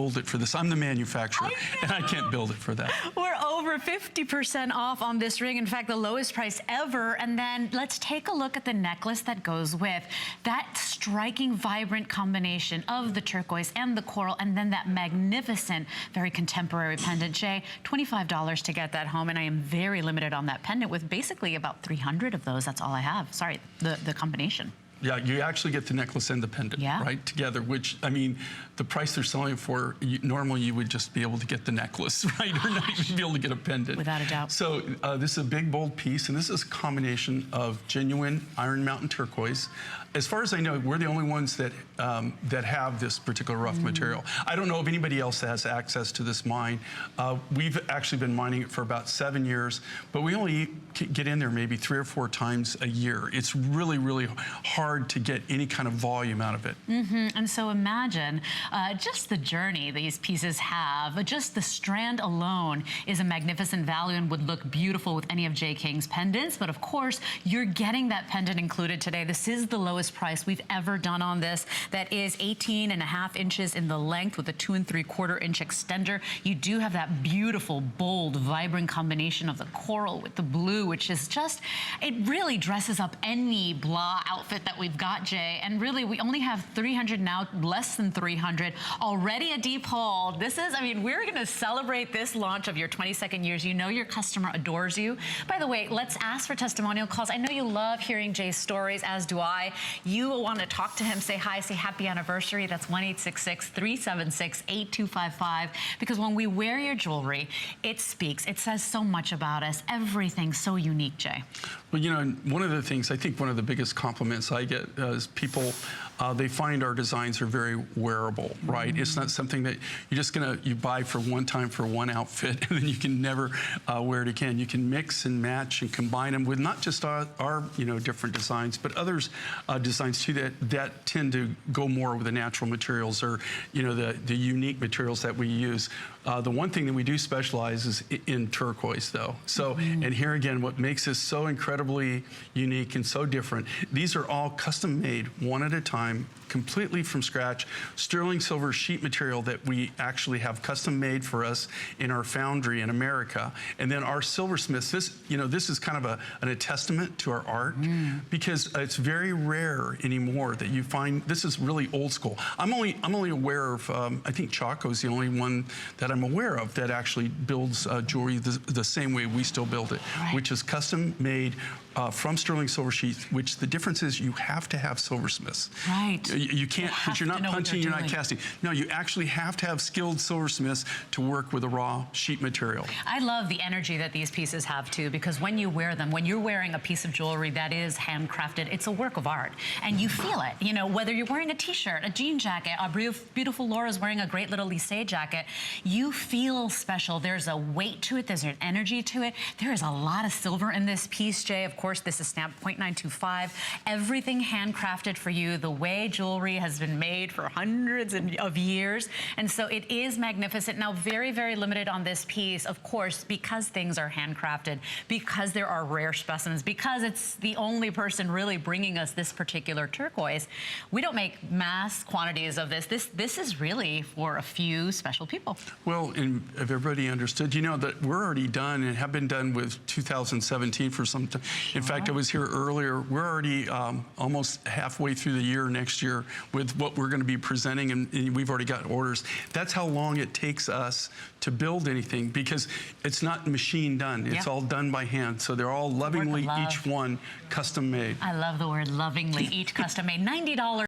build it for this. I'm the manufacturer, and I can't build it for that. We're over 50% off on this ring. In fact, the lowest price ever. And then let's take a look at the necklace that goes with that striking, vibrant combination of the turquoise and the coral, and then that magnificent, very contemporary pendant. Jay, $25 to get that home, and I am very limited on that pendant with basically about 300 of those. That's all I have. Sorry, the combination. Yeah, you actually get the necklace and the pendant, right, together, which, I mean, the price they're selling for, normally you would just be able to get the necklace, right, or not even be able to get a pendant. Without a doubt. So this is a big, bold piece, and this is a combination of genuine Iron Mountain turquoise. As far as I know, we're the only ones that that have this particular rough material. I don't know if anybody else has access to this mine. We've actually been mining it for about 7 years, but we only get in there maybe 3 or 4 times a year. It's really, really hard to get any kind of volume out of it. And so imagine just the journey these pieces have. Just the strand alone is a magnificent value and would look beautiful with any of J. King's pendants. But of course, you're getting that pendant included today. This is the lowest price we've ever done on this. That is 18.5 inches in the length with a 2 3/4 inch extender. You do have that beautiful, bold, vibrant combination of the coral with the blue, which is just, it really dresses up any blah outfit that we've got, Jay. And really, we only have 300 now, less than 300. Already a deep haul. This is, I mean, we're gonna celebrate this launch of your 22nd years. You know your customer adores you. By the way, let's ask for testimonial calls. I know you love hearing Jay's stories, as do I. You want to talk to him, say hi, say happy anniversary. That's 1-866-376-8255. Because when we wear your jewelry, it speaks. It says so much about us. Everything's so unique, Jay. Well, you know, one of the things, I think one of the biggest compliments I get is people, they find our designs are very wearable, right? It's not something that you're just you buy for one time for one outfit and then you can never wear it again. You can mix and match and combine them with not just our you know, different designs, but others designs too that tend to go more with the natural materials or, you know, the unique materials that we use. The one thing that we do specialize is in turquoise, though. So, and here again, what makes this so incredibly unique and so different, these are all custom made, one at a time, completely from scratch, sterling silver sheet material that we actually have custom made for us in our foundry in America. And then our silversmiths, this, you know, this is kind of a testament to our art because it's very rare anymore that you find, this is really old school. I'm only aware of, I think Chaco's the only one that I'm aware of that actually builds jewelry the same way we still build it, which is custom made from sterling silver sheets, which the difference is you have to have silversmiths. Right. You can't, because you're not punching, you're not casting. No, you actually have to have skilled silversmiths to work with a raw sheet material. I love the energy that these pieces have too, because when you wear them, when you're wearing a piece of jewelry that is handcrafted, it's a work of art, and you feel it. You know, whether you're wearing a t-shirt, a jean jacket, a beautiful Laura's wearing a great little lissé jacket, you feel special. There's a weight to it, there's an energy to it. There is a lot of silver in this piece, Jay. Of course, this is stamped 0.925. Everything handcrafted for you, the way jewelry has been made for hundreds of years. And so it is magnificent. Now, very, very limited on this piece, of course, because things are handcrafted, because there are rare specimens, because it's the only person really bringing us this particular turquoise. We don't make mass quantities of this. This is really for a few special people. Well, and if everybody understood, you know that we're already done and have been done with 2017 for some time. In fact, I was here earlier. We're already almost halfway through the year next year with what we're going to be presenting, and we've already got orders. That's how long it takes us to build anything, because it's not machine done. It's all done by hand. So they're all lovingly, each one, custom made. I love the word lovingly, each custom made. $90.